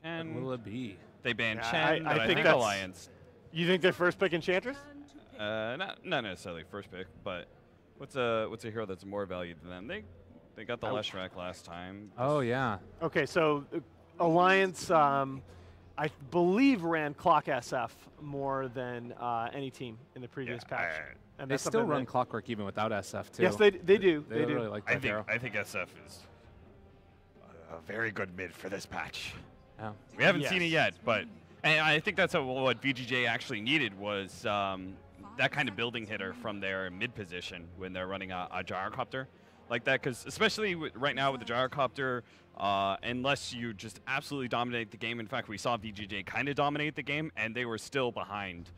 And what will it be? they banned Yeah, Chen, I but I think think that's- Alliance. You think they're first pick Enchantress? Not necessarily first pick, but what's a hero that's more valued than them? They got the Leshrac last time. Oh yeah. Okay, so Alliance, I believe, ran Clock SF more than any team in the previous patch. And They that's still something run that- Clockwork even without SF too. Yes, they do. They do. really like that hero. I think SF is a very good mid for this patch. Yeah. We haven't Yes. seen it yet, but and I think that's what VG.J actually needed was that kind of building hitter from their mid position when they're running a gyrocopter like that. Because especially right now with the gyrocopter, unless you just absolutely dominate the game. In fact, we saw VG.J kind of dominate the game, and they were still behind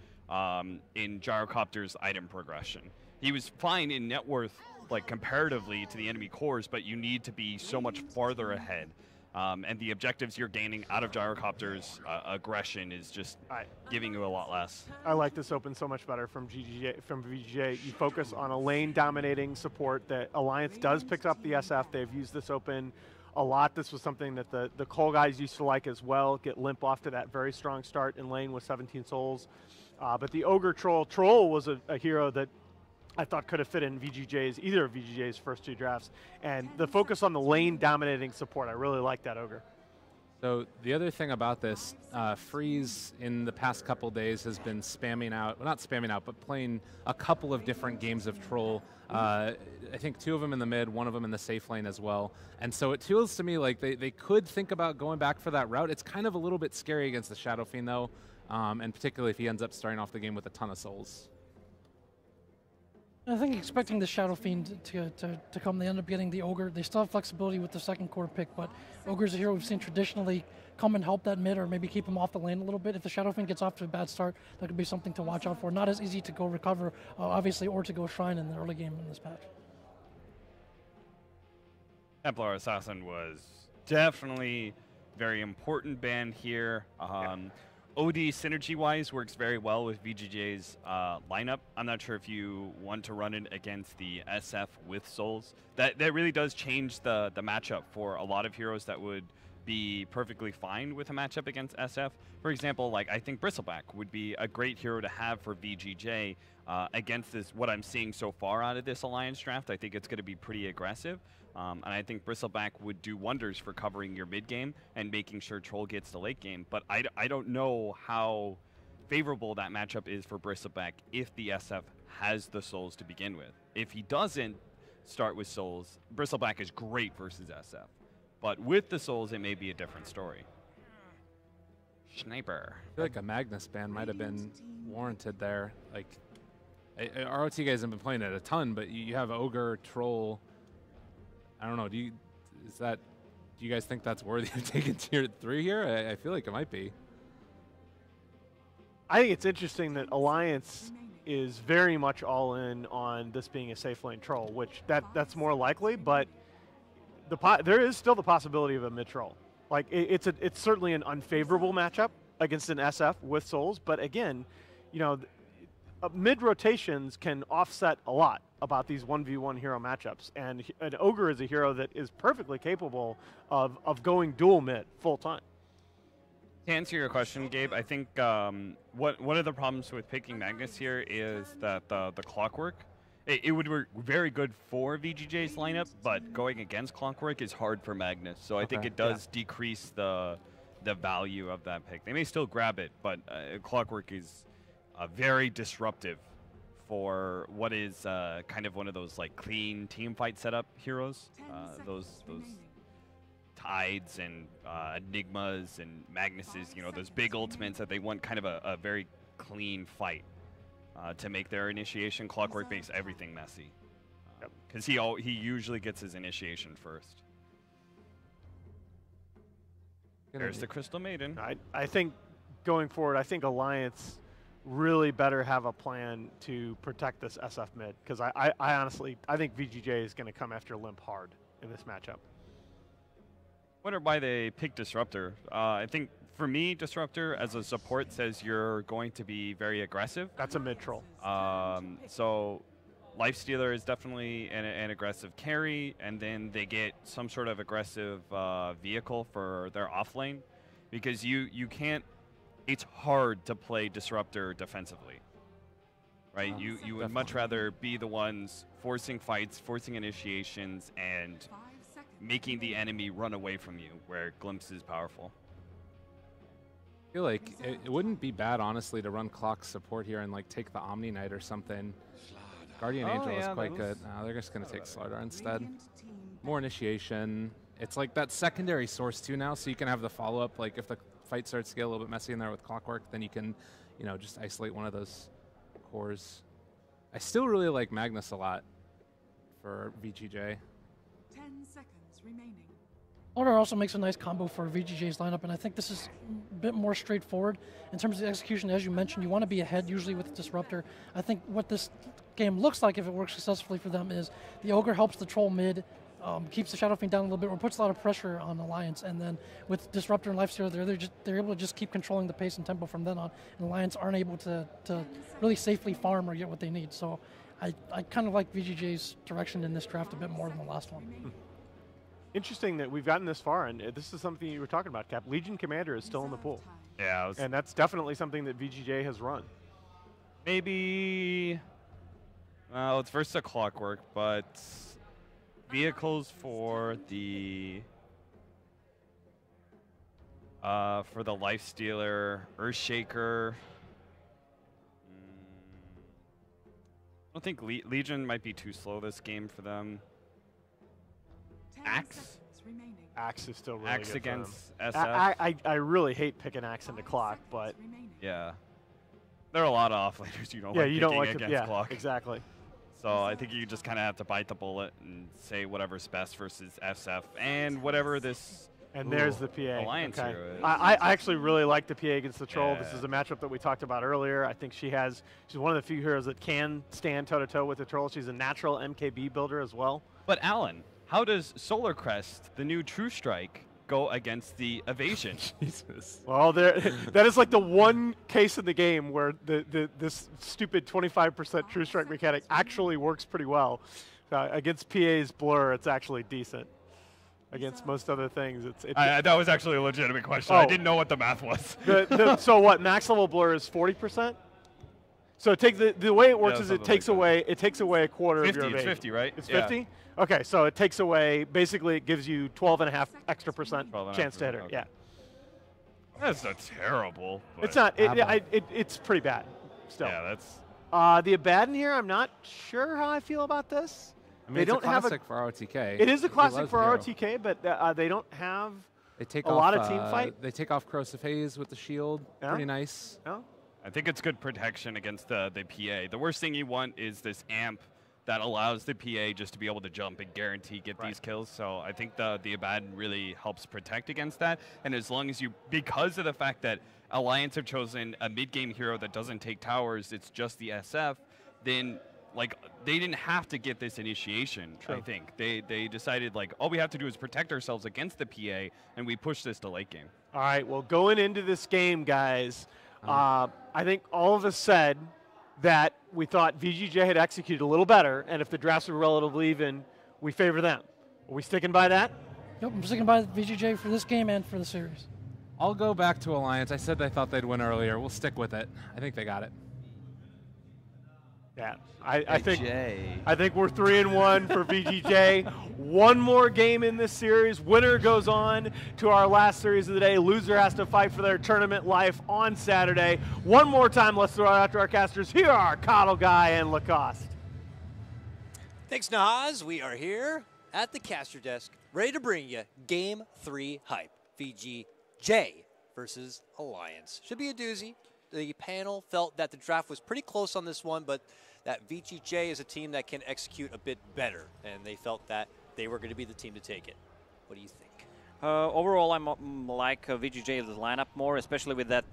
in gyrocopter's item progression. He was fine in net worth, like comparatively to the enemy cores, but you need to be so much farther ahead. And the objectives you're gaining out of gyrocopter's aggression is just giving you a lot less. I like this open so much better from VG.J. You focus on a lane dominating support that Alliance does pick up the SF. They've used this open a lot. This was something that the Cole guys used to like as well. Get limp off to that very strong start in lane with 17 souls. But the Ogre Troll was a hero that I thought could have fit in either of VG.J's first two drafts. And the focus on the lane dominating support, I really like that Ogre. So the other thing about this, Freeze in the past couple days has been spamming out, well, not spamming out, but playing a couple of different games of Troll. I think 2 of them in the mid, 1 of them in the safe lane as well. And so it feels to me like they could think about going back for that route. It's kind of a little bit scary against the Shadow Fiend though, and particularly if he ends up starting off the game with a ton of souls. I think expecting the Shadow Fiend to come, they end up getting the Ogre. They still have flexibility with the second core pick, but Ogre's a hero we've seen traditionally come and help that mid or maybe keep him off the lane a little bit. If the Shadow Fiend gets off to a bad start, that could be something to watch out for. Not as easy to go recover, obviously, or to go Shrine in the early game in this patch. Templar Assassin was definitely very important ban here. OD synergy-wise works very well with VG.J's lineup. I'm not sure if you want to run it against the SF with souls. That really does change the matchup for a lot of heroes that would be perfectly fine with a matchup against SF. For example, like I think Bristleback would be a great hero to have for VG.J against this. What I'm seeing so far out of this Alliance draft, I think it's going to be pretty aggressive. And I think Bristleback would do wonders for covering your mid game and making sure Troll gets the late game. But I don't know how favorable that matchup is for Bristleback if the SF has the souls to begin with. If he doesn't start with souls, Bristleback is great versus SF. But with the souls, it may be a different story. Sniper. I feel like a Magnus ban might have been warranted there. Like, ROT guys have been playing it a ton, but you have Ogre, Troll. I don't know. Do you guys think that's worthy of taking tier 3 here? I feel like it might be. I think it's interesting that Alliance is very much all in on this being a safe lane Troll, which that's more likely, but there is still the possibility of a mid Troll. Like it's certainly an unfavorable matchup against an SF with souls, but again, you know, mid rotations can offset a lot about these 1v1 hero matchups, and an Ogre is a hero that is perfectly capable of going dual mid full time. To answer your question, Gabe, I think one of the problems with picking Magnus here is that the Clockwork, it would work very good for VG.J's lineup, but going against Clockwork is hard for Magnus. So I think it does decrease the value of that pick. They may still grab it, but Clockwork is very disruptive for what is kind of one of those like clean team fight setup heroes. Those Tides and Enigmas and Magnuses, you know, those big ultimates that they want kind of a very clean fight to make their initiation. Clockwork makes everything messy because he usually gets his initiation first. There's the Crystal Maiden. I think going forward, I think Alliance really better have a plan to protect this SF mid, because I honestly, I think VG.J is going to come after Limp hard in this matchup. Wonder why they picked Disruptor. I think for me, Disruptor as a support says you're going to be very aggressive. That's a mid troll. So Lifestealer is definitely an aggressive carry, and then they get some sort of aggressive vehicle for their off lane. because you can't. It's hard to play disruptor defensively, right? You would much rather be the ones forcing fights, forcing initiations, and making the enemy run away from you, where Glimpse is powerful. I feel like it wouldn't be bad, honestly, to run clock support here and like take the Omni Knight or something. Guardian Angel is quite good. No, they're just going to take StarLadder instead. More initiation. It's like that secondary source too now, so you can have the follow-up. Like if the fight starts to get a little bit messy in there with Clockwork, then you can, you know, just isolate one of those cores. I still really like Magnus a lot for VG.J. 10 seconds remaining. Order also makes a nice combo for VG.J's lineup, and I think this is a bit more straightforward. In terms of the execution, as you mentioned, you want to be ahead usually with the Disruptor. I think what this game looks like, if it works successfully for them, is the Ogre helps the Troll mid, keeps the Shadow Fiend down a little bit, or puts a lot of pressure on Alliance, and then with Disruptor and Lifestealer, they're able to just keep controlling the pace and tempo from then on, and Alliance aren't able to really safely farm or get what they need. So I kind of like VG.J's direction in this draft a bit more than the last one. Interesting that we've gotten this far, and this is something you were talking about, Cap. Legion Commander is still in the pool. Yeah, and that's definitely something that VG.J has run. Maybe, well, it's versus a Clockwork, but vehicles for the Lifestealer, Earthshaker. I don't think Legion might be too slow this game for them. Axe? Axe is still really Axe good against SF. I really hate picking Axe into Clock, but yeah, there are a lot of offlaners you don't like you don't picking like against Clock. Exactly. So I think you just kind of have to bite the bullet and say whatever's best versus SF and whatever this. And there's the PA. Alliance hero is. I actually really like the PA against the Troll. Yeah. This is a matchup that we talked about earlier. I think she's one of the few heroes that can stand toe-to-toe with the Troll. She's a natural MKB builder as well. But Alan, how does Solar Crest, the new True Strike, go against the Evasion? Jesus. Well, that is like the one case in the game where this stupid 25% True Strike mechanic actually works pretty well. Against PA's Blur, it's actually decent. Against most other things, that was actually a legitimate question. Oh. I didn't know what the math was. So what? Max level Blur is 40%. So the way it works is it takes away a quarter 50, of your evasion. It's 50, right? It's Yeah. 50. Okay, so it takes away. Basically, it gives you 12.5 extra % chance to hit her. okay. Yeah. That's not terrible. It's not. It's pretty bad. Still. Yeah, that's. The Abaddon here, I'm not sure how I feel about this. I mean, they it's don't a have classic for ROTK. It is a classic He for loves the hero. ROTK, but they don't have They take a off, lot of team fight. They take off Corrosive Haze with the shield. Yeah. Pretty nice. No? I think it's good protection against the PA. The worst thing you want is this amp that allows the PA just to be able to jump and guarantee get these kills. So I think the Abaddon really helps protect against that. And as long as because of the fact that Alliance have chosen a mid-game hero that doesn't take towers, it's just the SF, then like they didn't have to get this initiation. True. I think they decided like all we have to do is protect ourselves against the PA, and we push this to late game. All right, well, going into this game, guys, I think all of us said that we thought VG.J had executed a little better, and if the drafts were relatively even, we favor them. Are we sticking by that? Yep, I'm sticking by VG.J for this game and for the series. I'll go back to Alliance. I said I thought they'd win earlier. We'll stick with it. I think they got it. Yeah, I think we're 3-1 for VG.J. One more game in this series. Winner goes on to our last series of the day. Loser has to fight for their tournament life on Saturday. One more time, let's throw it out to our casters. Here are Coddle Guy and Lacoste. Thanks, Nahaz. We are here at the caster desk, ready to bring you Game 3 hype. VG.J versus Alliance. Should be a doozy. The panel felt that the draft was pretty close on this one, but that VG.J is a team that can execute a bit better, and they felt that they were going to be the team to take it. What do you think? Overall, I'm like VG.J's lineup more, especially with that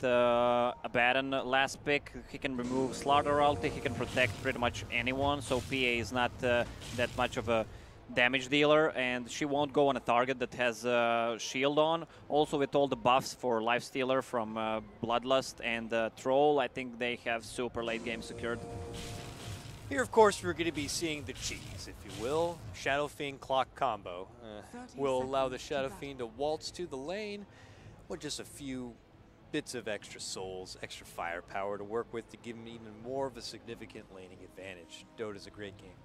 Abaddon last pick. He can remove StarLadder ulti, he can protect pretty much anyone, so PA is not that much of a damage dealer, and she won't go on a target that has shield on. Also, with all the buffs for Lifestealer from Bloodlust and Troll, I think they have super late game secured. Here, of course, we're going to be seeing the cheese, if you will. Shadow Fiend Clock combo will allow the Shadow Fiend to waltz to the lane, with just a few bits of extra souls, extra firepower to work with to give him even more of a significant laning advantage. Dota's a great game.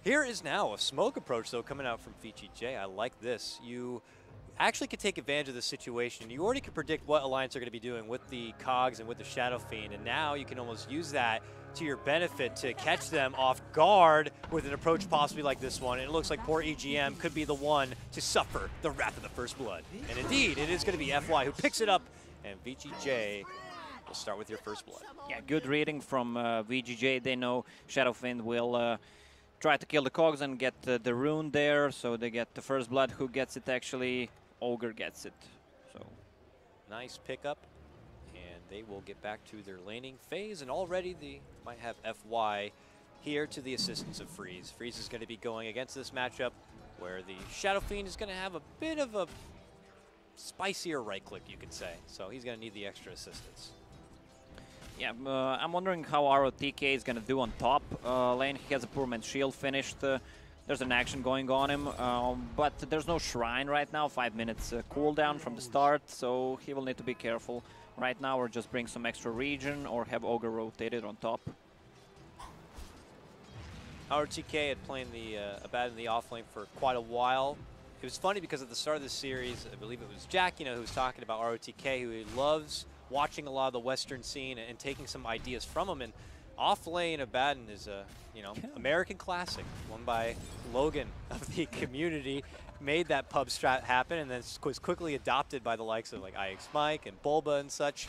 Here is now a smoke approach, though, coming out from VG.J. I like this. You actually can take advantage of the situation. You already can predict what Alliance are going to be doing with the Cogs and with the Shadow Fiend, and now you can almost use that to your benefit to catch them off guard with an approach possibly like this one. And it looks like poor EGM could be the one to suffer the wrath of the First Blood. And indeed, it is going to be FY who picks it up, and VG.J will start with your First Blood. Yeah, good reading from VG.J. They know Shadow Fiend will try to kill the Cogs and get the rune there, so they get the First Blood. Who gets it actually? Ogre gets it. So nice pickup, and they will get back to their laning phase, and already they might have FY here to the assistance of Freeze. Freeze is going to be going against this matchup where the Shadow Fiend is going to have a bit of a spicier right click, you could say, so he's going to need the extra assistance. Yeah, I'm wondering how ROTK is going to do on top lane. He has a poor man's shield finished. There's an action going on him, but there's no shrine right now. 5 minutes cooldown from the start, so he will need to be careful right now, or just bring some extra regen, or have Ogre rotated on top. ROTK had played the Abaddon in the offlane for quite a while. It was funny because at the start of the series, I believe it was Jack, who was talking about ROTK, who he loves watching a lot of the Western scene and taking some ideas from him. And off-lane Abaddon is a American classic, won by Logan of the community, made that pub strat happen, and then was quickly adopted by the likes of like IX Mike and Bulba and such.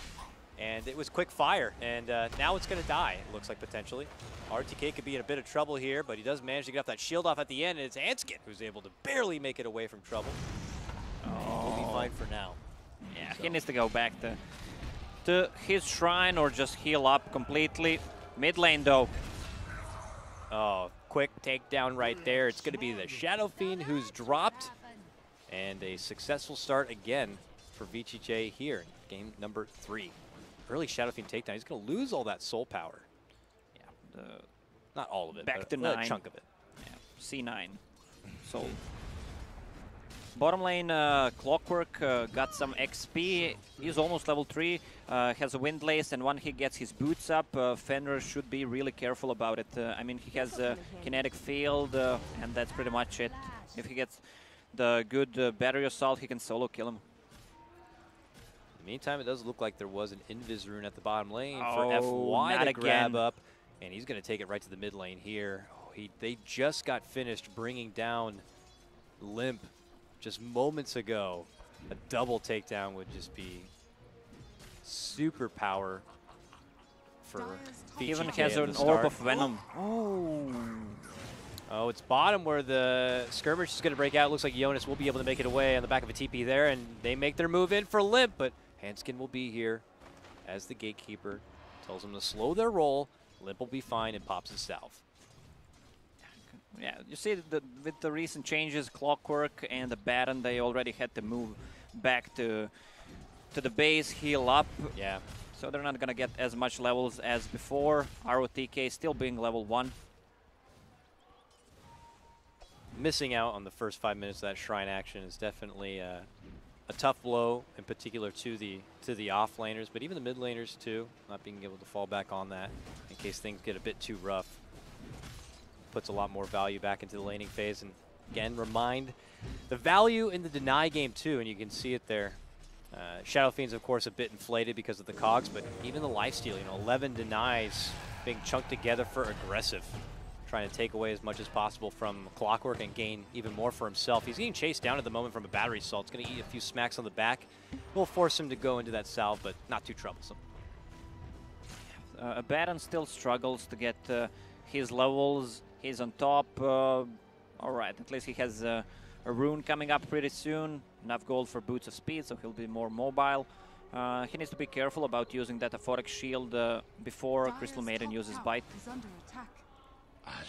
And it was quick fire, and now it's going to die, it looks like, potentially. RTK could be in a bit of trouble here, but he does manage to get off that shield off at the end, and it's Anskin who's able to barely make it away from trouble. Oh. He'll be fine for now. Yeah, so he needs to go back to his shrine or just heal up completely. Mid lane, though. Oh, quick takedown right there. It's going to be the Shadow Fiend who's dropped, and a successful start again for VG.J here in game number 3. Early Shadow Fiend takedown. He's going to lose all that soul power. Yeah, not all of it, back but to 9. A chunk of it. Yeah, C9 soul. Bottom lane, Clockwork got some XP. He's almost level 3. Has a Windlace, and when he gets his boots up, Fenrir should be really careful about it. I mean, he has a kinetic field, and that's pretty much it. If he gets the good battery assault, he can solo kill him. In the meantime, it does look like there was an Invis rune at the bottom lane for FY to grab up, and he's going to take it right to the mid lane here. Oh, they just got finished bringing down Limp just moments ago. A double takedown would just be super power for He even has an orb of venom. Oh, it's bottom where the skirmish is going to break out. Looks like Jonas will be able to make it away on the back of a TP there, and they make their move in for Limp, but Hanskin will be here as the gatekeeper. Tells them to slow their roll. Limp will be fine and pops his salve. Yeah, you see with the recent changes, Clockwork and the Baron, they already had to move back to the base, heal up. Yeah. So they're not going to get as much levels as before. ROTK still being level 1. Missing out on the first 5 minutes of that shrine action is definitely a tough blow, in particular to the off-laners, but even the mid-laners too, not being able to fall back on that in case things get a bit too rough. Puts a lot more value back into the laning phase, and again, remind the value in the deny game too, and you can see it there. Shadow Fiend's, of course, a bit inflated because of the cogs, but even the lifesteal, 11 denies being chunked together for aggressive, trying to take away as much as possible from Clockwork and gain even more for himself. He's getting chased down at the moment from a battery assault. It's going to eat a few smacks on the back. Will force him to go into that salve, but not too troublesome. Abaddon still struggles to get his levels. He's on top. All right, at least he has a rune coming up pretty soon. Enough gold for Boots of Speed, so he'll be more mobile. He needs to be careful about using that Aphotic Shield before Crystal Maiden uses Bite. I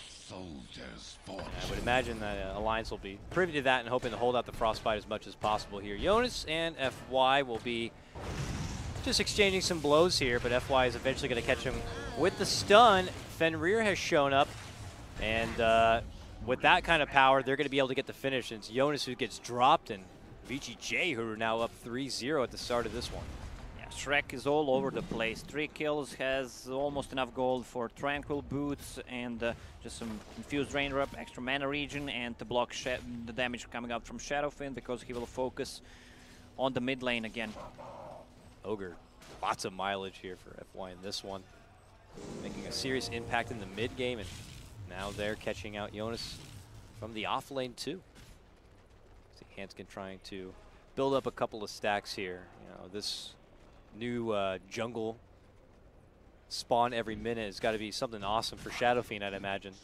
would imagine that Alliance will be privy to that and hoping to hold out the Frostbite as much as possible here. Jonas and FY will be just exchanging some blows here, but FY is eventually going to catch him with the stun. Fenrir has shown up, and with that kind of power, they're going to be able to get the finish. And it's Jonas who gets dropped, and VG.J, who are now up 3-0 at the start of this one. Yeah, Shrek is all over the place. 3 kills, has almost enough gold for Tranquil Boots and just some Infused Raindrop, extra mana regen, and to block the damage coming out from Shadowfin because he will focus on the mid lane again. Ogre, lots of mileage here for FY in this one. Making a serious impact in the mid game, and now they're catching out Jonas from the off lane too. See Hanskin trying to build up a couple of stacks here. You know, this new jungle spawn every minute has got to be something awesome for Shadowfiend, I'd imagine.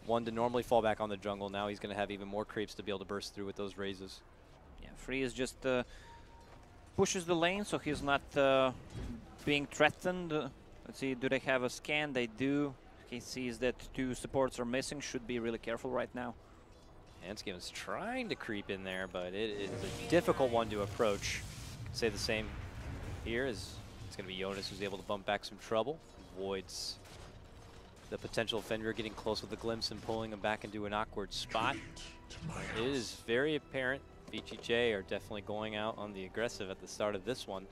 One to normally fall back on the jungle, now he's going to have even more creeps to be able to burst through with those raises. Yeah, Free is just pushes the lane, so he's not being threatened. Let's see, do they have a scan? They do. He sees that 2 supports are missing, should be really careful right now. Hanskin is trying to creep in there, but it is a difficult one to approach. Could say the same here, as it's going to be Jonas who's able to bump back some trouble. Avoids the potential Fenrir getting close with a glimpse and pulling him back into an awkward spot. It is very apparent VG.J are definitely going out on the aggressive at the start of this one.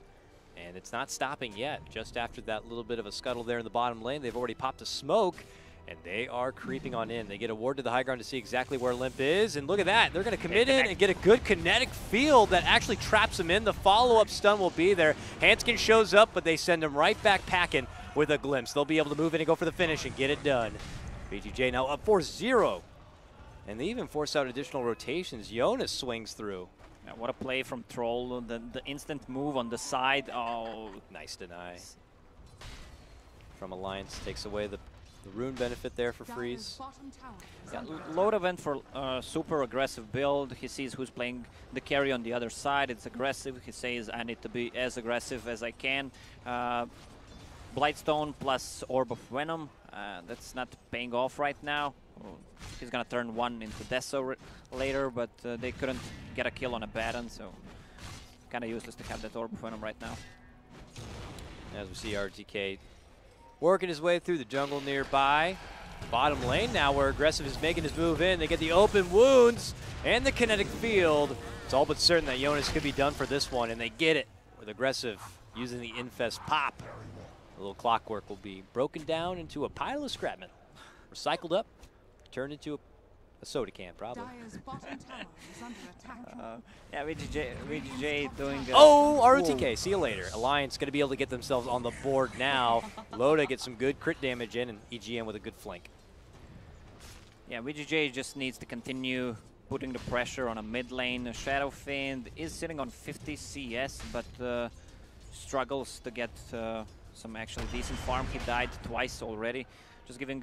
And it's not stopping yet. Just after that little bit of a scuttle there in the bottom lane, they've already popped a smoke, and they are creeping on in. They get a ward to the high ground to see exactly where Limp is, and look at that. They're going to commit in and get a good kinetic field that actually traps him in. The follow-up stun will be there. Hanskin shows up, but they send him right back packing with a glimpse. They'll be able to move in and go for the finish and get it done. VG.J now up 4-0, and they even force out additional rotations. Jonas swings through. Yeah, what a play from Troll, the instant move on the side. Oh, nice deny. From Alliance takes away the rune benefit there for Freeze. Yeah, Loda went for super aggressive build. He sees who's playing the carry on the other side. It's aggressive. He says, I need to be as aggressive as I can. Blightstone plus Orb of Venom. That's not paying off right now. He's going to turn 1 into Deso later, but they couldn't get a kill on a Baron, so kind of useless to have that Orb of Venom right now. As we see RTK working his way through the jungle nearby. Bottom lane now where Aggressive is making his move in. They get the open wounds and the kinetic field. It's all but certain that Jonas could be done for this one, and they get it with Aggressive using the Infest pop. A little clockwork will be broken down into a pile of scrap metal, recycled up, turned into a soda can, probably. Yeah, VG.J doing... oh, ROTK, see you later. Alliance going to be able to get themselves on the board now. Loda gets some good crit damage in, and EGM with a good flank. Yeah, VG.J just needs to continue putting the pressure on a mid lane. Shadowfiend is sitting on 50 CS, but struggles to get some actually decent farm. He died twice already. Just giving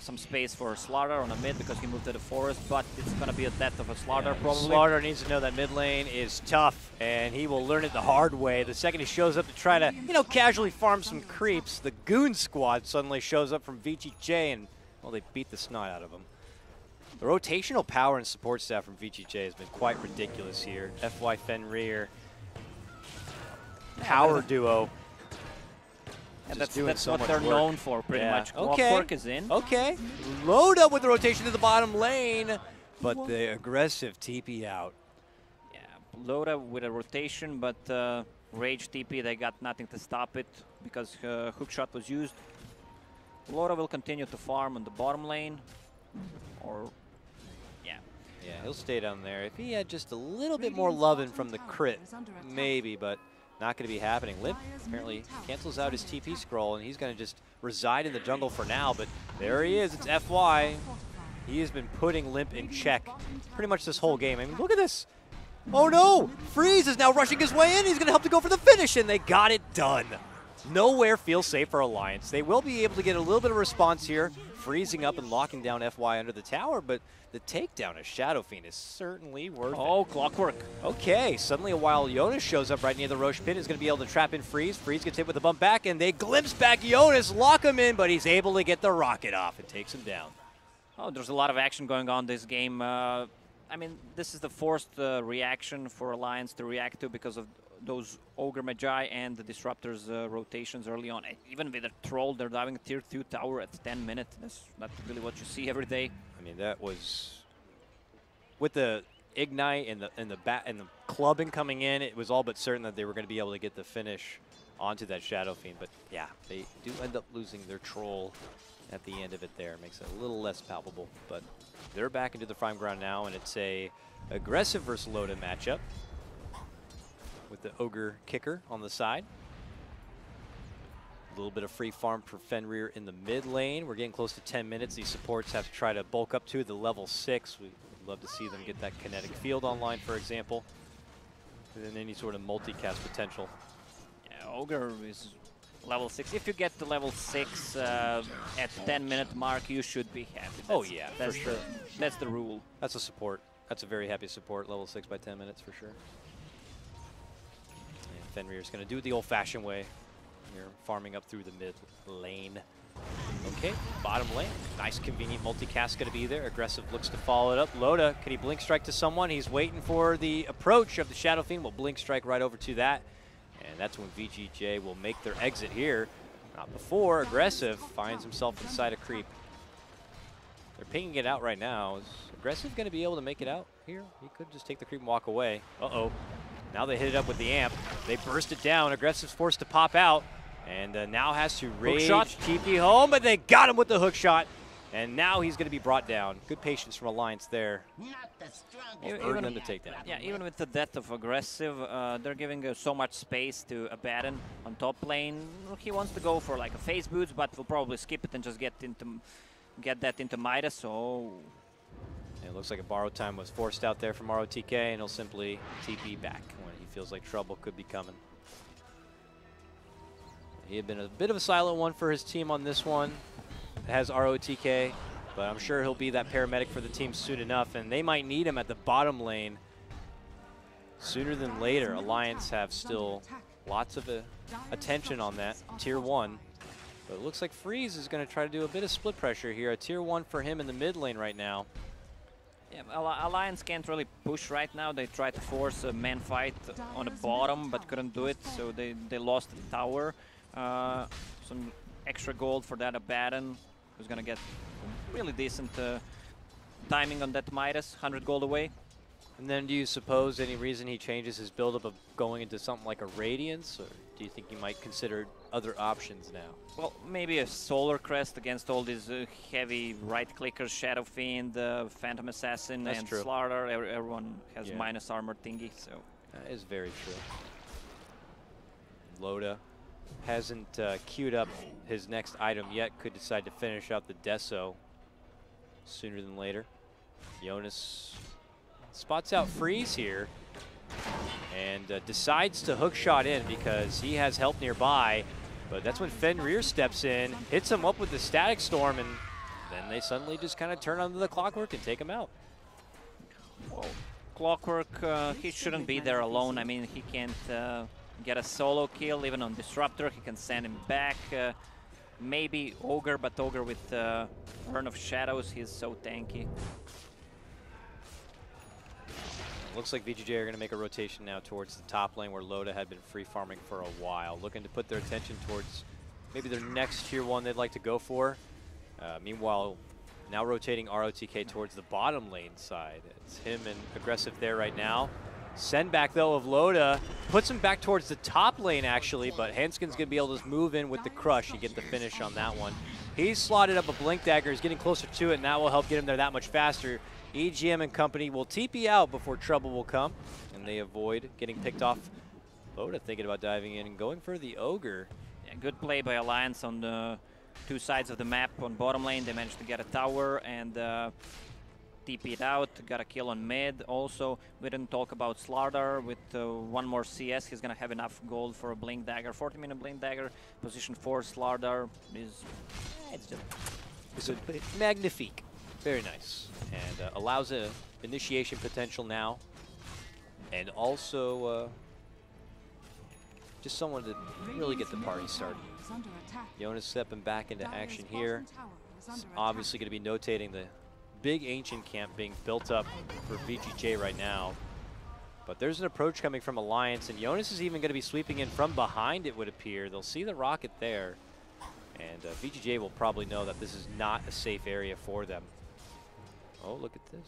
some space for StarLadder on a mid because he moved to the forest, but it's going to be a death of a StarLadder probably. StarLadder needs to know that mid lane is tough, and he will learn it the hard way. The second he shows up to try to, you know, casually farm some creeps, the Goon Squad suddenly shows up from VG.J, and, well, they beat the snot out of him. The rotational power and support staff from VG.J has been quite ridiculous here. FY Fenrir, power duo. Yeah, that's what they're known for, pretty much. Clockwork is in. Okay. Load up with the rotation to the bottom lane, but the aggressive TP out. Yeah, Loda with a rotation, but Rage TP, they got nothing to stop it because hookshot was used. Loda will continue to farm on the bottom lane, or yeah, he'll stay down there. If he had just a little bit more loving from the crit, maybe, but not going to be happening. Limp apparently cancels out his TP scroll, and he's going to just reside in the jungle for now, but there he is. It's FY. He has been putting Limp in check pretty much this whole game. I mean, look at this. Oh, no. Freeze is now rushing his way in. He's going to help to go for the finish, and they got it done. Nowhere feels safe for Alliance. They will be able to get a little bit of response here, freezing up and locking down FY under the tower, but the takedown of Shadowfiend is certainly worth it. Oh, Clockwork. Okay, suddenly a wild Jonas shows up right near the Roche pit. Is going to be able to trap in Freeze. Freeze gets hit with a bump back, and they glimpse back Jonas, lock him in, but he's able to get the rocket off and takes him down. Oh, there's a lot of action going on this game. I mean, this is the forced reaction for Alliance to react to because of those Ogre Magi and the Disruptors rotations early on. Even with a Troll, they're diving a tier 2 tower at 10 minutes. That's not really what you see every day. I mean, that was... With the ignite and the clubbing coming in, it was all but certain that they were going to be able to get the finish onto that Shadow Fiend. But yeah, they do end up losing their troll at the end of it there. Makes it a little less palpable. But they're back into the prime ground now, and it's a aggressive versus Loda matchup with the Ogre kicker on the side. A little bit of free farm for Fenrir in the mid lane. We're getting close to 10 minutes. These supports have to try to bulk up to the level 6. We'd love to see them get that kinetic field online, for example. And then any sort of multicast potential. Yeah, Ogre is level 6. If you get to level 6 at 10-minute mark, you should be happy. Oh yeah, that's for sure. That's the rule. That's a support. That's a very happy support, level 6 by 10 minutes for sure. And Fenrir's going to do it the old-fashioned way. You're farming up through the mid lane. Okay, bottom lane. Nice, convenient multicast going to be there. Aggressive looks to follow it up. Loda, can he blink strike to someone? He's waiting for the approach of the Shadow Fiend. Will blink strike right over to that. And that's when VG.J will make their exit here. Not before. Aggressive finds himself inside a creep. They're pinging it out right now. Is Aggressive going to be able to make it out here? He could just take the creep and walk away. Uh-oh. Now they hit it up with the amp. They burst it down. Aggressive's forced to pop out. And now has to rage TP home, but they got him with the hook shot. And now he's going to be brought down. Good patience from Alliance there. Even them to take that. Yeah, even with the death of Aggressive, they're giving so much space to Abaddon on top lane. He wants to go for like a phase boots, but will probably skip it and just get that into Midas. So it looks like a borrow time was forced out there from ROTK, and he'll simply TP back when he feels like trouble could be coming. He had been a bit of a silent one for his team on this one. It has ROTK, but I'm sure he'll be that paramedic for the team soon enough, and they might need him at the bottom lane sooner than later. Alliance have still lots of attention on that, tier 1. But it looks like Freeze is going to try to do a bit of split pressure here. A tier 1 for him in the mid lane right now. Yeah, Alliance can't really push right now. They tried to force a man fight on the bottom, but couldn't do it, so they lost the tower. Some extra gold for that Abaddon, who's going to get really decent timing on that Midas, 100 gold away. And then do you suppose any reason he changes his build-up of going into something like a Radiance, or do you think he might consider other options now? Well, maybe a Solar Crest against all these heavy right-clickers, Shadow Fiend, Phantom Assassin, and StarLadder. Everyone has minus armor thingy, so... That is very true. Loda hasn't queued up his next item yet, could decide to finish out the Deso sooner than later. Jonas spots out Freeze here and decides to hookshot in because he has help nearby, but that's when Fenrir steps in, hits him up with the Static Storm, and then they suddenly just kind of turn onto the Clockwork and take him out. Well, Clockwork, he shouldn't be there alone. I mean, he can't get a solo kill, even on Disruptor. He can send him back. Maybe Ogre, but Ogre with Urn of Shadows, he's so tanky. Looks like VG.J are going to make a rotation now towards the top lane where Loda had been free farming for a while, looking to put their attention towards maybe their next tier 1 they'd like to go for. Meanwhile, now rotating ROTK towards the bottom lane side. It's him and Aggressive there right now. Send back, though, of Loda puts him back towards the top lane, actually, but Henskin's going to be able to move in with the Crush and get the finish on that one. He's slotted up a Blink Dagger. He's getting closer to it, and that will help get him there that much faster. EGM and company will TP out before trouble will come, and they avoid getting picked off. Loda thinking about diving in and going for the Ogre. Yeah, good play by Alliance on the two sides of the map. On bottom lane, they managed to get a tower and TP it out. Got a kill on mid. Also, we didn't talk about StarLadder with one more CS. He's going to have enough gold for a Blink Dagger. 40-minute Blink Dagger. Position 4 StarLadder is... It's a magnifique. Very nice. And allows a initiation potential now. And also just someone to really get the party started. Jonas stepping back into action here. It's obviously going to be notating the big ancient camp being built up for VG.J right now. But there's an approach coming from Alliance, and Jonas is even going to be sweeping in from behind, it would appear. They'll see the rocket there. And VG.J will probably know that this is not a safe area for them. Oh, look at this.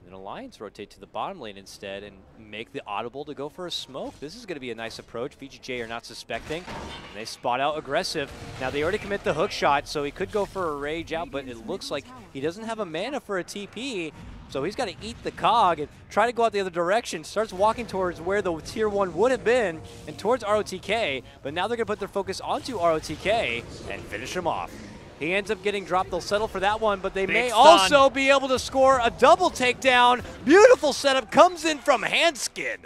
Then Alliance rotate to the bottom lane instead and make the audible to go for a smoke. This is going to be a nice approach. VG.J are not suspecting. And they spot out aggressive. Now they already commit the hook shot, so he could go for a rage out, but it looks like he doesn't have a mana for a TP. So he's got to eat the cog and try to go out the other direction. Starts walking towards where the tier 1 would have been and towards ROTK. But now they're going to put their focus onto ROTK and finish him off. He ends up getting dropped. They'll settle for that one, but they may also be able to score a double takedown. Beautiful setup comes in from Handskin.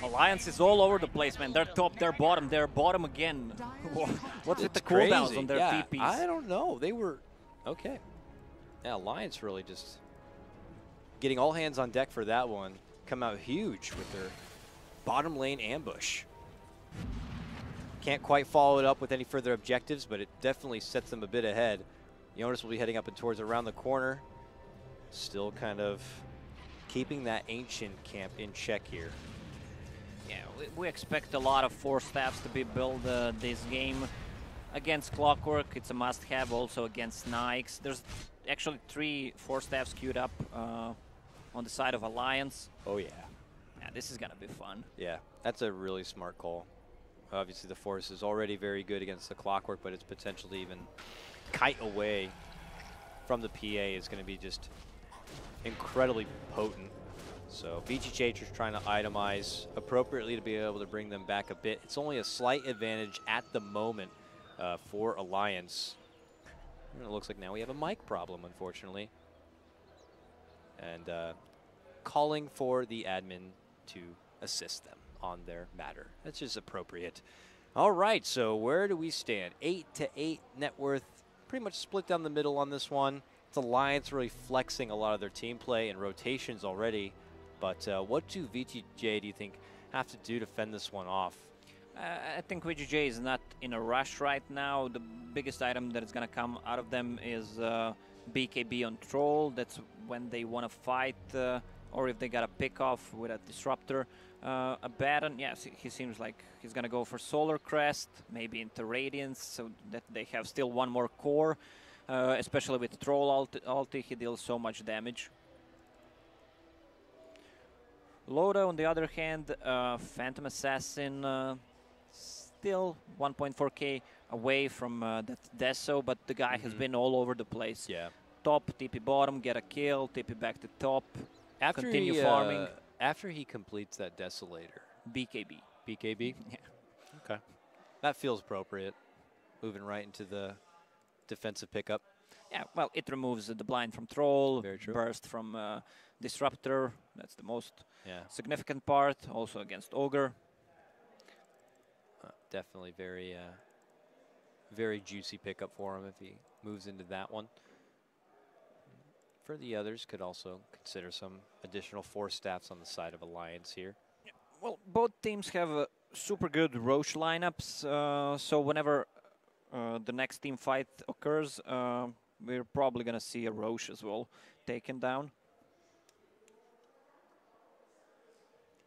Alliance is all over the place, man. They're top, they're bottom again. What's with the cooldowns on their TPs? I don't know. They were okay. Yeah, Alliance really just getting all hands on deck for that one. Come out huge with their bottom lane ambush. Can't quite follow it up with any further objectives, but it definitely sets them a bit ahead. Jonas will be heading up and towards around the corner. Still kind of keeping that ancient camp in check here. Yeah, we expect a lot of force staffs to be built this game. Against Clockwork, it's a must-have. Also against Nikes. There's actually 3 force staffs queued up on the side of Alliance. Oh, yeah. Yeah, this is going to be fun. Yeah, that's a really smart call. Obviously, the force is already very good against the Clockwork, but its potential to even kite away from the PA is going to be just incredibly potent. So VG.J just trying to itemize appropriately to be able to bring them back a bit. It's only a slight advantage at the moment for Alliance. And it looks like now we have a mic problem, unfortunately. And calling for the admin to assist them on their matter. That's just appropriate. All right, so where do we stand? 8-8 net worth, pretty much split down the middle on this one. It's Alliance really flexing a lot of their team play and rotations already. But what do VG.J, do you think, have to do to fend this one off? I think VG.J is not in a rush right now. The biggest item that is going to come out of them is BKB on Troll. That's when they want to fight, or if they got a pick off with a Disruptor. A Baron, yes, he seems like he's going to go for Solar Crest, maybe into Radiance, so that they have still one more core. Especially with Troll ulti, he deals so much damage. Loda, on the other hand, Phantom Assassin, still 1.4k away from that Deso, but the guy has been all over the place. Yeah. Top, TP bottom, get a kill, TP back to top, continue farming. After he completes that Desolator. BKB. BKB? Yeah. Okay. That feels appropriate. Moving right into the defensive pickup. Yeah, well, it removes the blind from Troll, Very true. burst from Disruptor. That's the most significant part. Also against Ogre. Definitely very, very juicy pickup for him if he moves into that one. For the others, could also consider some additional force staffs on the side of Alliance here. Yeah. Well, both teams have super good Roche lineups, so whenever the next team fight occurs, we're probably going to see a Roche as well taken down.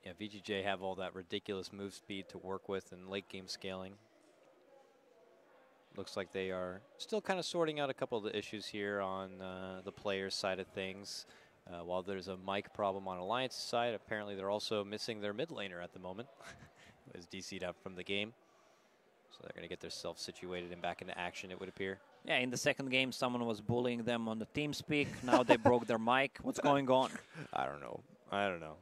Yeah, VG.J have all that ridiculous move speed to work with and late game scaling. Looks like they are still kind of sorting out a couple of the issues here on the players' side of things. While there's a mic problem on Alliance's side, apparently they're also missing their mid laner at the moment. Who is DC'd out from the game. So they're going to get themselves situated and back into action, it would appear. Yeah, in the second game, someone was bullying them on the TeamSpeak. Now they broke their mic. What's going on? I don't know. I don't know.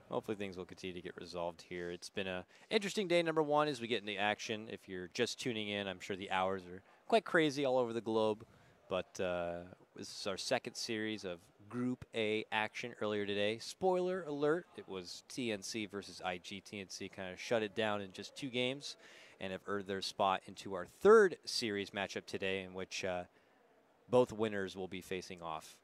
Hopefully things will continue to get resolved here. It's been an interesting day, number one, as we get into action. If you're just tuning in, I'm sure the hours are quite crazy all over the globe. But this is our second series of Group A action earlier today. Spoiler alert, it was TNC versus IG. TNC kind of shut it down in just 2 games and have earned their spot into our third series matchup today, in which both winners will be facing off.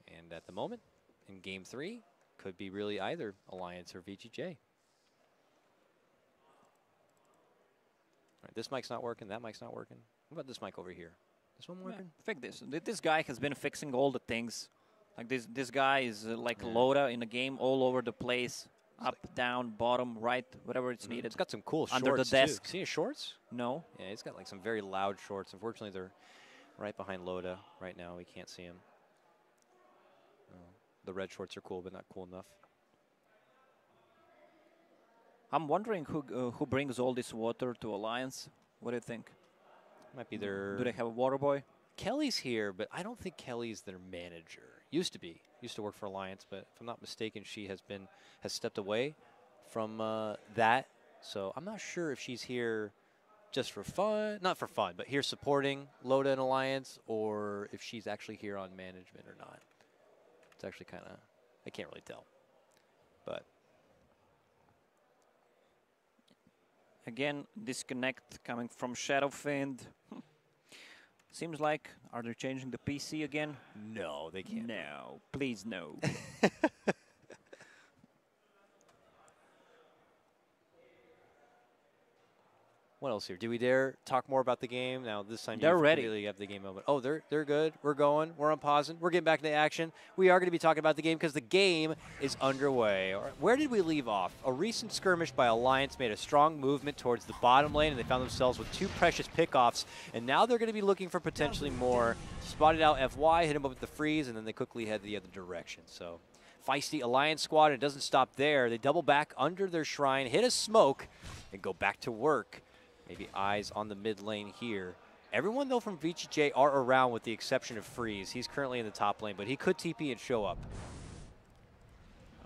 And at the moment, in Game 3, could be really either Alliance or VG.J. All right, this mic's not working, that mic's not working. What about this mic over here? This one working? Yeah, fix this. This guy has been fixing all the things. Like this guy is like Loda in the game, all over the place. Up, down, bottom, right, whatever it's needed. It's got some cool shorts, under the desk. too. See his shorts? No. Yeah, he's got like some very loud shorts. Unfortunately, they're right behind Loda right now. We can't see him. the red shorts are cool, but not cool enough. I'm wondering who brings all this water to Alliance. What do you think? Might be their... Do they have a water boy? Kelly's here, but I don't think Kelly's their manager. Used to be. Used to work for Alliance, but if I'm not mistaken, she has stepped away from that. So I'm not sure if she's here just for fun. Not for fun, but here supporting Loda and Alliance, or if she's actually here on management or not. It's actually kind of... I can't really tell. But... Again, disconnect coming from Shadowfiend. Seems like, are they changing the PC again? No, they can't. No, please no. What else here? Do we dare talk more about the game? Now, this time they're ready. Really have the game over. Oh, they're good. We're going. We're unpausing. We're getting back into action. We are going to be talking about the game because the game is underway. Where did we leave off? A recent skirmish by Alliance made a strong movement towards the bottom lane, and they found themselves with 2 precious pickoffs. And now they're going to be looking for potentially more. Spotted out FY, hit him up with the freeze, and then they quickly head the other direction. So, feisty Alliance squad, and it doesn't stop there. They double back under their shrine, hit a smoke, and go back to work. Maybe eyes on the mid lane here. Everyone, though, from VG.J are around with the exception of Freeze. He's currently in the top lane, but he could TP and show up.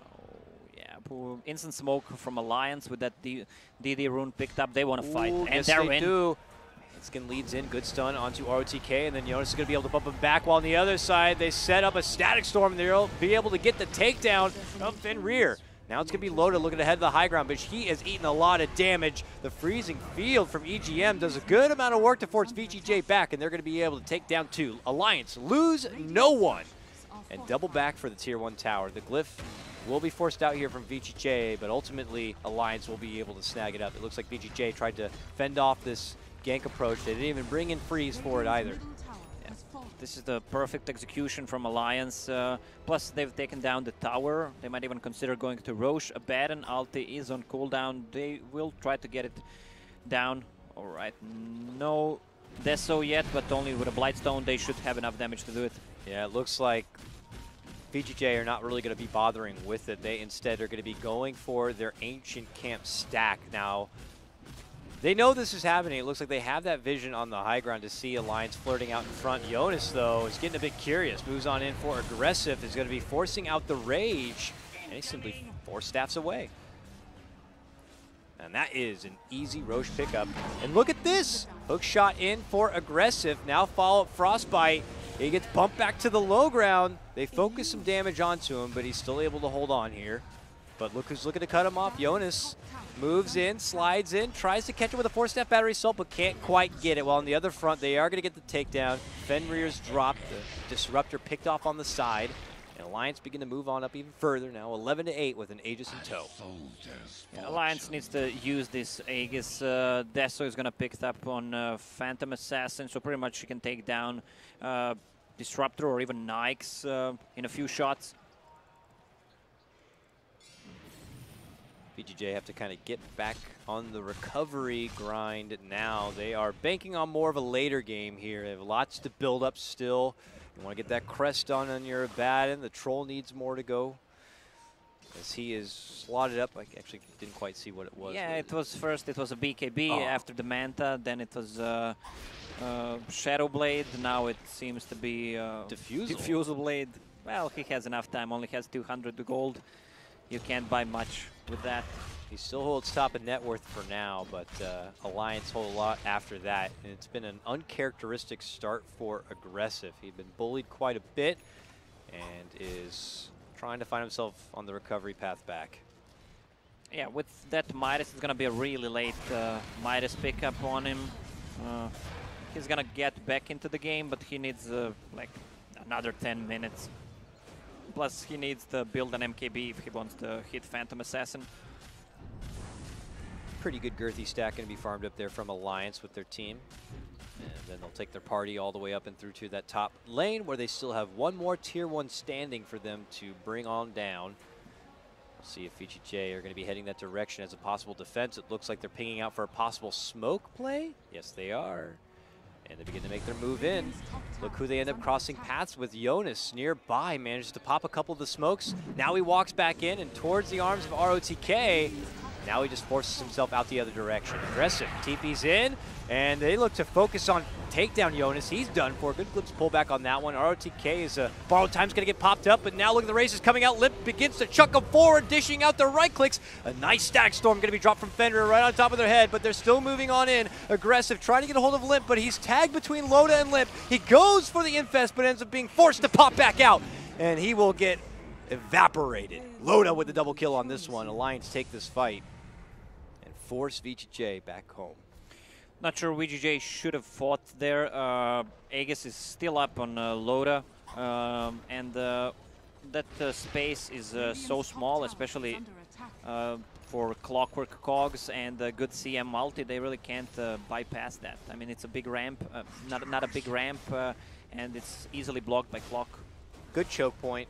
Oh, yeah. Instant smoke from Alliance with that DD rune picked up. They want to fight. Ooh, And yes, they're they in. do. Inskin leads in. Good stun onto ROTK, and then Jonas is going to be able to bump him back, while on the other side, they set up a static storm, and they'll be able to get the takedown of Fenrir. Now it's going to be Loda looking to head to the high ground, but he has eaten a lot of damage. The freezing field from EGM does a good amount of work to force VG.J back, and they're going to be able to take down 2. Alliance lose no one. And double back for the Tier 1 tower. The glyph will be forced out here from VG.J, but ultimately Alliance will be able to snag it up. It looks like VG.J tried to fend off this gank approach. They didn't even bring in freeze for it either. This is the perfect execution from Alliance. Plus, they've taken down the tower. They might even consider going to Roche. Abaddon ulti is on cooldown. They will try to get it down. All right, no Deso yet, but only with a Blightstone, they should have enough damage to do it. Yeah, it looks like VG.J are not really going to be bothering with it. They instead are going to be going for their Ancient Camp stack. Now, they know this is happening. It looks like they have that vision on the high ground to see Alliance flirting out in front. Jonas, though, is getting a bit curious. Moves on in for Aggressive. Is going to be forcing out the Rage. And he's simply 4 staffs away. And that is an easy Roche pickup. And look at this. Hook shot in for Aggressive. Now follow up Frostbite. He gets bumped back to the low ground. They focus some damage onto him, but he's still able to hold on here. But look who's looking to cut him off. Jonas moves in, slides in, tries to catch him with a 4-step battery assault, but can't quite get it. While on the other front, they are going to get the takedown. Fenrir's dropped. The Disruptor picked off on the side. And Alliance begin to move on up even further now, 11-8 with an Aegis in tow. Yeah, Alliance needs to use this Aegis. Deso is going to pick it up on Phantom Assassin, so pretty much he can take down Disruptor or even Nikes in a few shots. VG.J have to kind of get back on the recovery grind now. They are banking on more of a later game here. They have lots to build up still. You want to get that crest on your Abaddon. The Troll needs more to go. As he is slotted up, I actually didn't quite see what it was. Yeah, it was first, it was a BKB after the Manta, then it was Shadow Blade, now it seems to be Diffusal Blade. Well, he has enough time, only has 200 gold. You can't buy much with that. He still holds top of net worth for now, but Alliance hold a lot after that. And it's been an uncharacteristic start for Aggressive. He'd been bullied quite a bit and is trying to find himself on the recovery path back. Yeah, with that Midas, it's going to be a really late Midas pickup on him. He's going to get back into the game, but he needs like another 10 minutes. Plus, he needs to build an MKB if he wants to hit Phantom Assassin. Pretty good girthy stack going to be farmed up there from Alliance with their team. And then they'll take their party all the way up and through to that top lane where they still have one more Tier 1 standing for them to bring on down. We'll see if VG.J are going to be heading that direction as a possible defense. It looks like they're pinging out for a possible smoke play. Yes, they are. And they begin to make their move in. Look who they end up crossing paths with. Jonas nearby manages to pop a couple of the smokes. Now he walks back in and towards the arms of ROTK. Now he just forces himself out the other direction. Aggressive, TP's in, and they look to focus on takedown Jonas. He's done for. Good glimpse pullback on that one. ROTK is borrowed time's going to get popped up, but now look at the races coming out. Limp begins to chuck them forward, dishing out the right clicks. A nice stack storm going to be dropped from Fenrir right on top of their head, but they're still moving on in. Aggressive, trying to get a hold of Limp, but he's tagged between Loda and Limp. He goes for the infest, but ends up being forced to pop back out, and he will get evaporated. Loda with the double kill on this one. Alliance take this fight and force VG.J back home. Not sure VG.J should have fought there. Aegis is still up on Loda, and that space is so small, especially for Clockwork Cogs and good CM multi. They really can't bypass that. I mean, it's a big ramp, not a big ramp, and it's easily blocked by Clock. Good choke point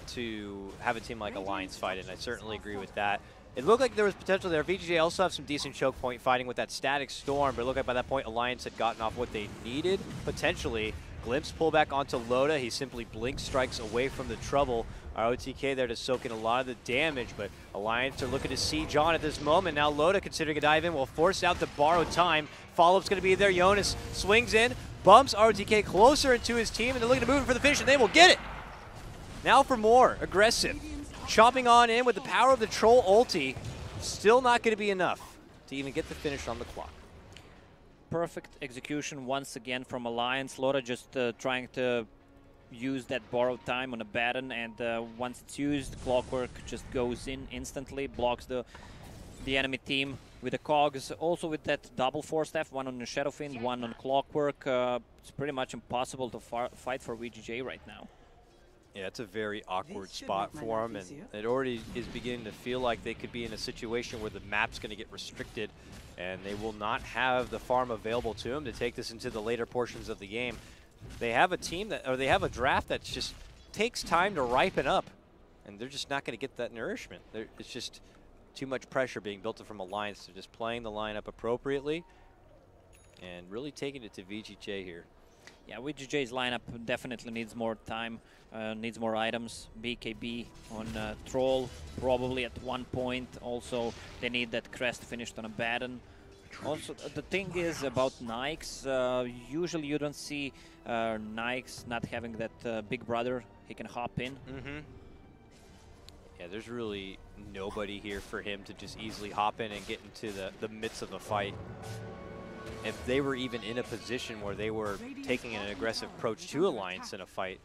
to have a team like Alliance fight, and I certainly agree with that. It looked like there was potential there. VG.J also have some decent choke point fighting with that static storm, but it looked like by that point Alliance had gotten off what they needed, potentially. Glimpse pullback onto Loda. He simply blink strikes away from the trouble. ROTK there to soak in a lot of the damage, but Alliance are looking to siege on at this moment. Now Loda, considering a dive in, will force out the borrowed time. Follow-up's going to be there. Jonas swings in, bumps ROTK closer into his team, and they're looking to move in for the finish, and they will get it. Now for more. Aggressive. Chopping on in with the power of the Troll ulti. Still not going to be enough to even get the finish on the clock. Perfect execution once again from Alliance. Loda just trying to use that borrowed time on a baton, and once it's used, Clockwork just goes in instantly, blocks the enemy team with the cogs. Also with that double force staff, one on the Shadowfiend, one on Clockwork. It's pretty much impossible to fight for VG.J right now. Yeah, it's a very awkward spot for them, and it already is beginning to feel like they could be in a situation where the map's going to get restricted, and they will not have the farm available to them to take this into the later portions of the game. They have a team that, or they have a draft that just takes time to ripen up, and they're just not going to get that nourishment. It's just too much pressure being built up from Alliance. They're just playing the lineup appropriately and really taking it to VG.J here. Yeah, VG.J's lineup definitely needs more time, needs more items. BKB on Troll, probably at one point. Also, they need that crest finished on a baton. Also, the thing is about Nikes, usually you don't see Nikes not having that big brother. He can hop in. Yeah, there's really nobody here for him to just easily hop in and get into the midst of a fight. If they were even in a position where they were taking an aggressive approach to Alliance in a fight.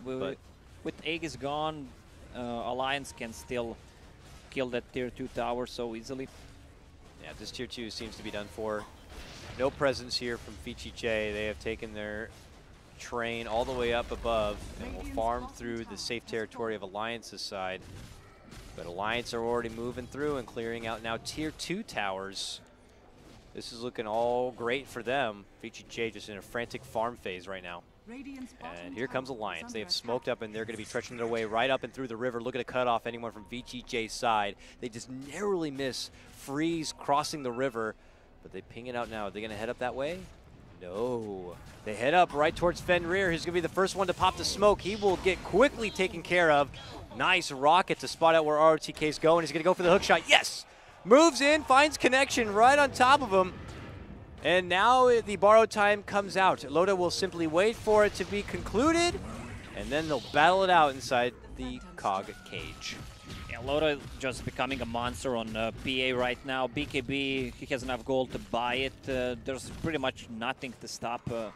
With Aegis gone, Alliance can still kill that tier 2 tower so easily. Yeah, this tier 2 seems to be done for. No presence here from VG.J. They have taken their train all the way up above and will farm through the safe territory of Alliance's side. But Alliance are already moving through and clearing out now tier 2 towers. This is looking all great for them. VG.J just in a frantic farm phase right now. And here comes Alliance. They have smoked up and they're going to be stretching their way right up and through the river, looking to cut off anyone from VG.J's side. They just narrowly miss Freeze crossing the river, but they ping it out now. Are they going to head up that way? No. They head up right towards Fenrir, who's going to be the first one to pop the smoke. He will get quickly taken care of. Nice rocket to spot out where ROTK's going. He's going to go for the hook shot. Yes! Moves in, finds connection right on top of him. And now the borrowed time comes out. Loda will simply wait for it to be concluded, and then they'll battle it out inside the cog cage. Yeah, Loda just becoming a monster on PA right now. BKB, he has enough gold to buy it. There's pretty much nothing to stop PA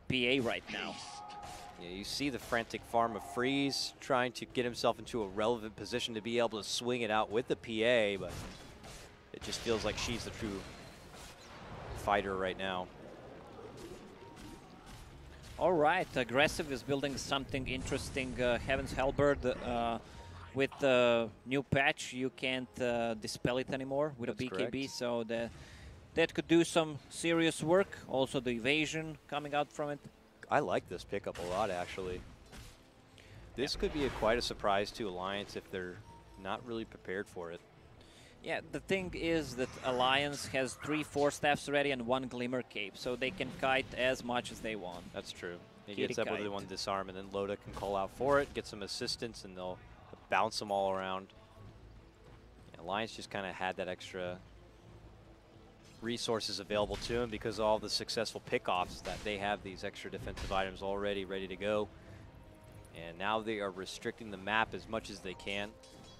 right now. Yeah, you see the frantic farm of Freeze trying to get himself into a relevant position to be able to swing it out with the PA, but it just feels like she's the true fighter right now. All right, Aggressive is building something interesting. Heaven's Halberd, with the new patch, you can't dispel it anymore with a BKB, correct. So that could do some serious work. Also the evasion coming out from it. I like this pickup a lot, actually. This could be quite a surprise to Alliance if they're not really prepared for it. Yeah, the thing is that Alliance has 3 Force Staffs already and 1 Glimmer Cape, so they can kite as much as they want. That's true. He gets up with the 1 disarm, and then Loda can call out for it, get some assistance, and they'll bounce them all around. Yeah, Alliance just kind of had that extra resources available to him because of all the successful pickoffs that they have these extra defensive items already ready to go. And now they are restricting the map as much as they can.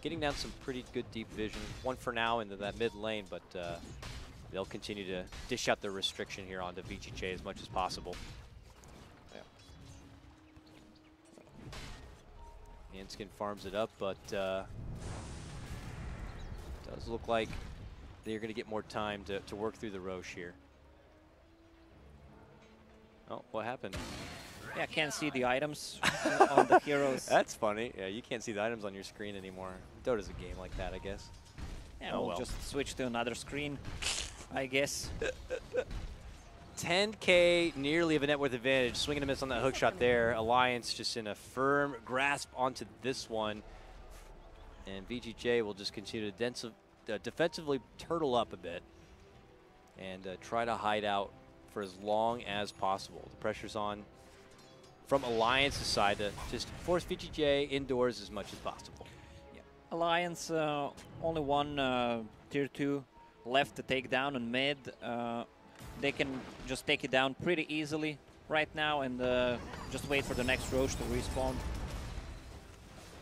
Getting down some pretty good deep vision. 1 for now into that mid lane, but they'll continue to dish out their restriction here onto VG.J as much as possible. Yeah. Anskin farms it up, but does look like they're going to get more time to work through the Roche here. Oh, what happened? Yeah, can't see the items on the heroes. That's funny. Yeah, you can't see the items on your screen anymore. Dota's a game like that, I guess. Yeah, we'll just switch to another screen, I guess. 10K nearly of a net worth advantage. Swing and a miss on that hook shot there. Alliance just in a firm grasp onto this one. And VG.J will just continue to defensively turtle up a bit and try to hide out for as long as possible. The pressure's on from Alliance's side to just force VG.J indoors as much as possible. Yeah. Alliance, only 1 tier 2 left to take down on mid. They can just take it down pretty easily right now and just wait for the next Roche to respawn.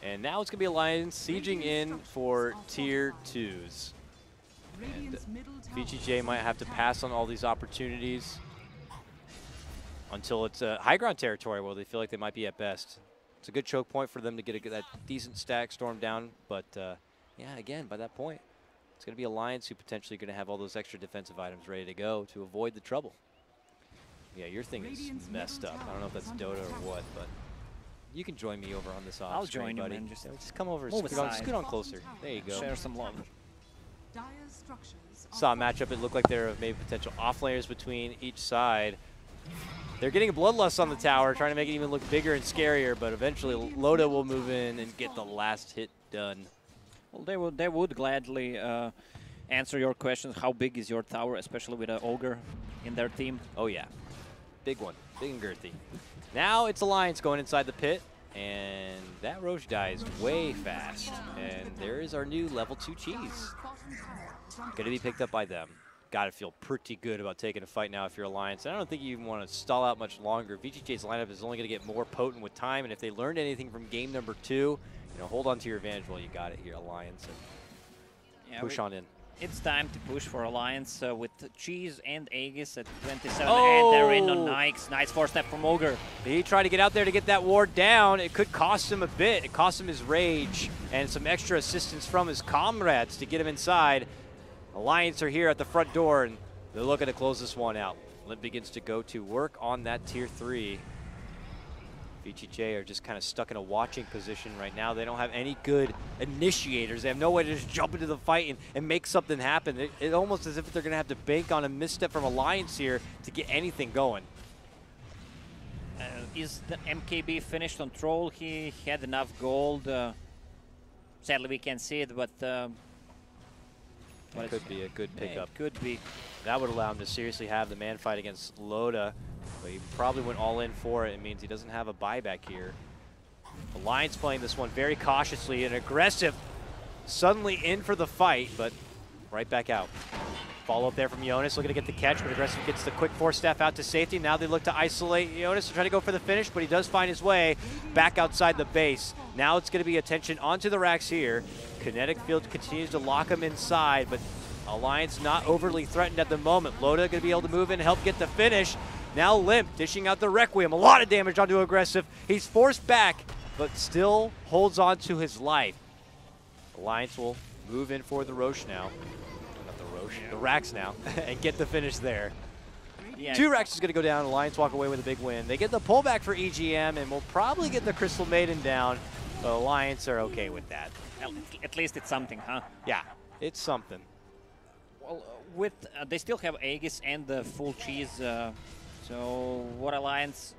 And now it's going to be Alliance sieging in for tier 2s. And VG.J might have to pass on all these opportunities until it's high ground territory where they feel like they might be at best. It's a good choke point for them to get that decent stack storm down. But yeah, again, by that point, it's going to be Alliance who potentially going to have all those extra defensive items ready to go to avoid the trouble. Yeah, your thing is messed up. I don't know if that's Dota or what, but you can join me over on this off I'll screen, join you, buddy. man. Just come over, scoot on closer. There you go. Share some love. Saw a matchup. It looked like there were maybe potential offlaners between each side. They're getting a bloodlust on the tower, trying to make it even look bigger and scarier, but eventually Loda will move in and get the last hit done. Well, they would gladly answer your questions. How big is your tower, especially with an Ogre in their team? Oh, yeah. Big one. Big and girthy. Now it's Alliance going inside the pit, and that Roche dies way fast. And there is our new level 2 cheese. Going to be picked up by them. Got to feel pretty good about taking a fight now if you're Alliance. And I don't think you even want to stall out much longer. VG.J's lineup is only going to get more potent with time, and if they learned anything from game number 2, you know, hold on to your advantage while you got it here, Alliance, and push on in. It's time to push for Alliance with Cheese and Aegis at 27, and they're in on Nikes. Nice 4-step from Ogre. He tried to get out there to get that ward down. It could cost him a bit. It cost him his rage and some extra assistance from his comrades to get him inside. Alliance are here at the front door, and they're looking to close this one out. Limp begins to go to work on that tier 3. VG.J are just kind of stuck in a watching position right now. They don't have any good initiators. They have no way to just jump into the fight and make something happen. It's almost as if they're going to have to bank on a misstep from Alliance here to get anything going. Is the MKB finished on Troll? He had enough gold. Sadly, we can't see it, but it could be a good pickup. It could be. That would allow him to seriously have the man fight against Loda. But he probably went all in for it. It means he doesn't have a buyback here. Alliance playing this one very cautiously and aggressive. Suddenly in for the fight, but right back out. Follow up there from Jonas, looking to get the catch, but Aggressive gets the quick 4-step out to safety. Now they look to isolate Jonas and try to go for the finish, but he does find his way back outside the base. Now it's going to be attention onto the racks here. Kinetic Field continues to lock him inside, but Alliance not overly threatened at the moment. Loda going to be able to move in and help get the finish. Now Limp dishing out the Requiem. A lot of damage onto Aggressive. He's forced back, but still holds on to his life. Alliance will move in for the Roche now. Not the Roche, the racks now, and get the finish there. Yeah. 2 racks is going to go down. Alliance walk away with a big win. They get the pullback for EGM, and will probably get the Crystal Maiden down, but Alliance are okay with that. At least it's something, huh? Yeah, it's something. Well, with they still have Aegis and the full cheese. So what Alliance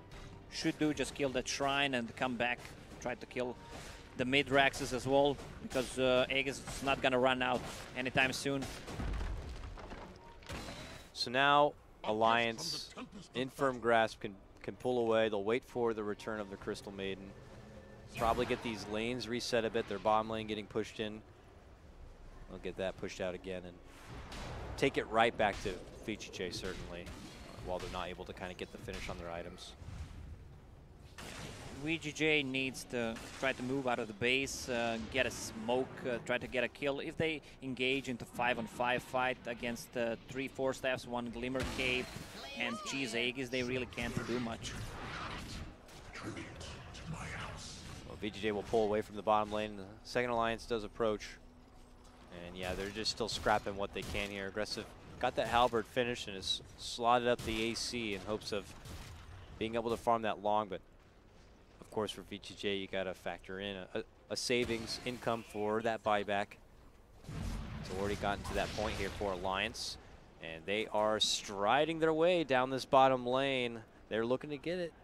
should do, just kill that shrine and come back, try to kill the mid Raxes as well, because Aegis is not going to run out anytime soon. So now Alliance in firm grasp can pull away. They'll wait for the return of the Crystal Maiden. Probably get these lanes reset a bit. Their bottom lane getting pushed in. They'll get that pushed out again and take it right back to VG.J certainly, while they're not able to kind of get the finish on their items. VG.J needs to try to move out of the base, get a smoke, try to get a kill. If they engage into 5-on-5 fight against 3 Force Staffs, 1 Glimmer Cape, and Cheese Aegis, they really can't do much. Well, VG.J will pull away from the bottom lane. The second Alliance does approach. And yeah, they're just still scrapping what they can here. Aggressive got that Halberd finished and has slotted up the AC in hopes of being able to farm that long, but of course, for VG.J, you got to factor in a savings income for that buyback. It's already gotten to that point here for Alliance, and they are striding their way down this bottom lane. They're looking to get it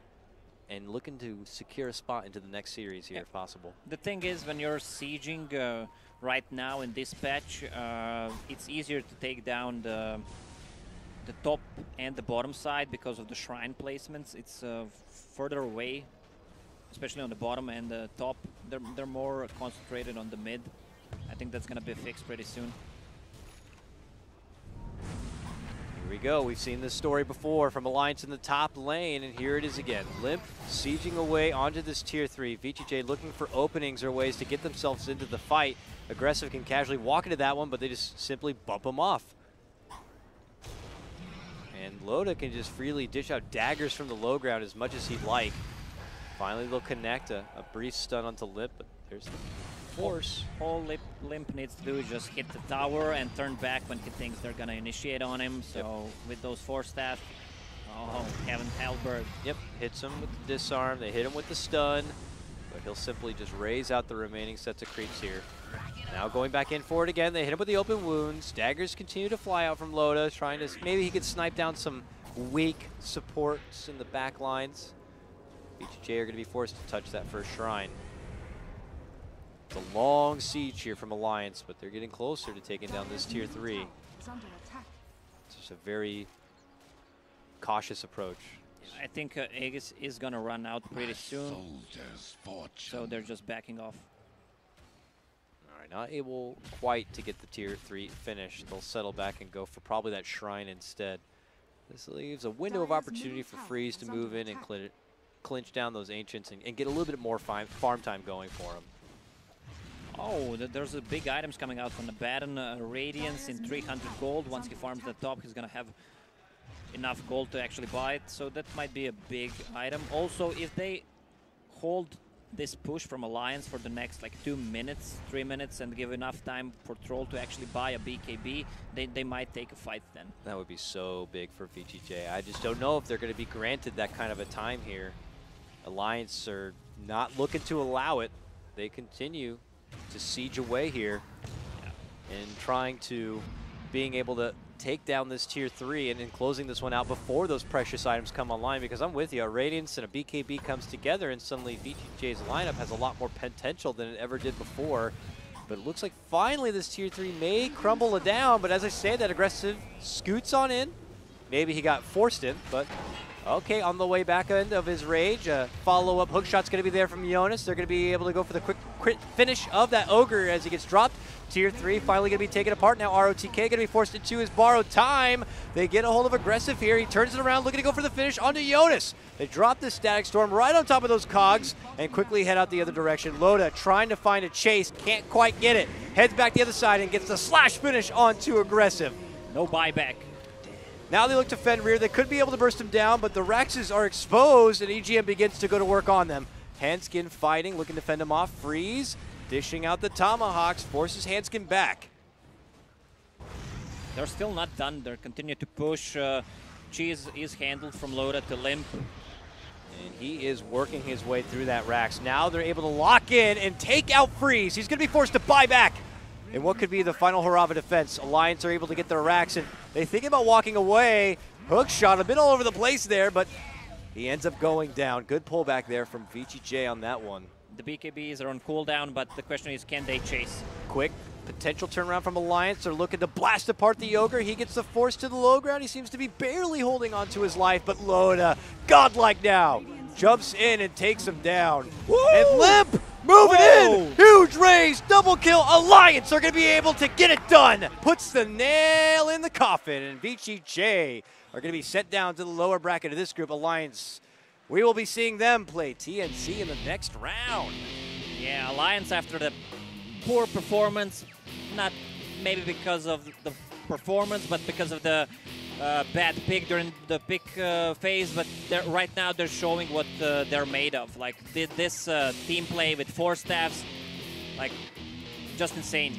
and looking to secure a spot into the next series here if possible. The thing is, when you're sieging right now in this patch, it's easier to take down the top and the bottom side because of the shrine placements. It's further away, especially on the bottom and the top. They're more concentrated on the mid. I think that's going to be fixed pretty soon. Here we go. We've seen this story before from Alliance in the top lane, and here it is again. Limp sieging away onto this tier 3. VG.J looking for openings or ways to get themselves into the fight. Aggressive can casually walk into that one, but they just simply bump them off. And Loda can just freely dish out daggers from the low ground as much as he'd like. Finally, they'll connect a brief stun onto Limp, but there's the force. All Limp needs to do is just hit the tower and turn back when he thinks they're going to initiate on him. So with those Force Staff, oh, Kevin Halberd. Yep, hits him with the disarm. They hit him with the stun, but he'll simply just raise out the remaining sets of creeps here. Now going back in for it again. They hit him with the open wounds. Daggers continue to fly out from Loda, trying to maybe he could snipe down some weak supports in the back lines. VG.J are going to be forced to touch that first shrine. It's a long siege here from Alliance, but they're getting closer to taking down this tier 3. It's just a very cautious approach. I think Aegis is going to run out pretty soon, so they're just backing off. All right, not able quite to get the tier 3 finish. They'll settle back and go for probably that shrine instead. This leaves a window of opportunity for Freeze to move in and clinch down those Ancients and get a little bit more farm time going for him. Oh, there's a big items coming out from the Baron. Radiance in 300 gold. Once he farms the top, he's going to have enough gold to actually buy it. So that might be a big item. Also, if they hold this push from Alliance for the next like 2 minutes, 3 minutes, and give enough time for Troll to actually buy a BKB, they might take a fight then. That would be so big for VG.J. I just don't know if they're going to be granted that kind of a time here. Alliance are not looking to allow it. They continue to siege away here and trying to being able to take down this tier 3 and then closing this one out before those precious items come online, because I'm with you, a Radiance and a BKB comes together and suddenly VG.J's lineup has a lot more potential than it ever did before. But it looks like finally this tier 3 may crumble it down, but as I say, that aggressive scoots on in. Maybe he got forced in, but okay, on the way back end of his rage, follow-up hook shot's going to be there from Jonas. They're going to be able to go for the quick finish of that Ogre as he gets dropped. Tier 3 finally going to be taken apart. Now ROTK going to be forced into his borrowed time. They get a hold of Aggressive here. He turns it around, looking to go for the finish onto Jonas. They drop the Static Storm right on top of those cogs and quickly head out the other direction. Loda trying to find a chase, can't quite get it. Heads back the other side and gets the slash finish onto Aggressive. No buyback. Now they look to fend rear. They could be able to burst him down, but the Raxes are exposed, and EGM begins to go to work on them. Handskin fighting, looking to fend him off. Freeze, dishing out the Tomahawks, forces Handskin back. They're still not done. They continue to push. Cheese is handled from Loda to Limp. And he is working his way through that Rax. Now they're able to lock in and take out Freeze. He's going to be forced to buy back. And what could be the final hurrah of a defense. Alliance are able to get their Rax, and they think about walking away. Hook shot a bit all over the place there, but he ends up going down. Good pullback there from VG.J on that one. The BKBs are on cooldown, but the question is, can they chase? Quick potential turnaround from Alliance. They're looking to blast apart the Ogre. He gets the force to the low ground. He seems to be barely holding on to his life, but Loda, godlike now, jumps in and takes him down. Woo! And Limp moving in. Huge raise, double kill. Alliance are going to be able to get it done. Puts the nail in the coffin, and VG.J are going to be sent down to the lower bracket of this group. Alliance, we will be seeing them play TNC in the next round. Yeah, Alliance after the poor performance, not maybe because of the performance, but because of the bad pick during the pick phase. But right now they're showing what they're made of. Like this team play with 4 staffs, like just insane.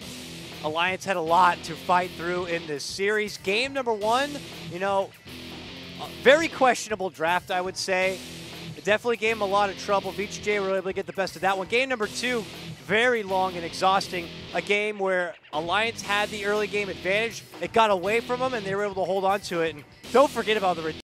Alliance had a lot to fight through in this series. Game number 1, you know, very questionable draft, I would say. It definitely gave him a lot of trouble. VG.J were able to get the best of that one. Game number 2, very long and exhausting. A game where Alliance had the early game advantage. It got away from them, and they were able to hold on to it. And don't forget about the